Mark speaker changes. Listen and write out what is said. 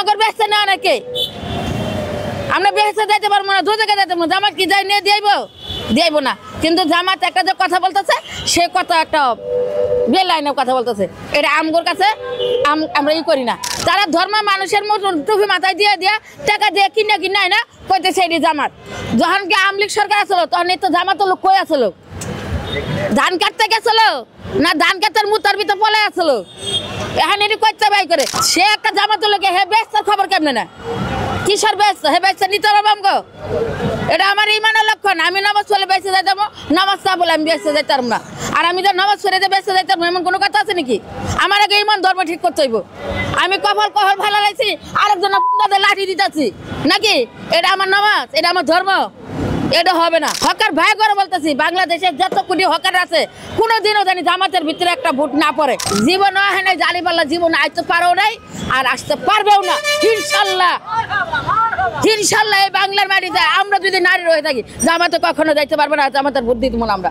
Speaker 1: আমাকে বেচতে না অনেকে আমরা বেচতে যাইতে পারবো না, দুদিকে যাইতে পারবো, জামাত কি যাই নিয়ে দিইব না। কিন্তু জামাত একটা যে কথা বলতেছে সে কথা একটা বেলাইনে কথা বলতেছে, এটা আমগোর কাছে আমরা ই করি না। তারা ধর্ম মানুষের মতন টুপি মাথায় দিয়ে টাকা দিয়ে কিনে না কইতেছে এটি জামাত। যখন কি আমলিগ সরকার আসলো তখন এই তো জামাত লোক কই আসলো, ধান কাটতে গেছিল না ধান কাটার মুতার ভিতর পলে আসলো, এখন এটি কইতে বাই করে সে একটা জামাত লোকে হে বেচতার খবর কেমনে না, কিসের বেচতে হে বেচতে নিতে পারবো আমগো? এটা আমার ইমানের লক্ষণ। আমি নামাজ পড়লে বেঁচে যাইতাম, নামাজ না বলে আমি বেঁচে যাইতাম না। আর আমি যে নামাজ পড়ে বেঁচে যাইতাম এমন কোনো কথা আছে নাকি? আমার আগে ইমান ধর্ম ঠিক করতে হইব। আমি কপাল ভালো লাগছি আরেকজন লাঠি দিতেছি নাকি? এটা আমার নামাজ, এটা আমার ধর্ম, এটা হবে না। হকার ভাই করে বলতেছি, বাংলাদেশের যত কোটি হকার আছে কোনোদিনও জানি জামাতের ভিতরে একটা ভোট না পড়ে। জীবন হয় নাই জালিপাল্লা, জীবন আসতে পারো নাই আর আসতে পারবেও না ইনশাল্লাহ। ইনশাল্লাহ এই বাংলার মাটিতে আমরা যদি নারী রয়ে থাকি জামাতে কখনো যাইতে পারবো না, জামাতের ভোট দিতে আমরা।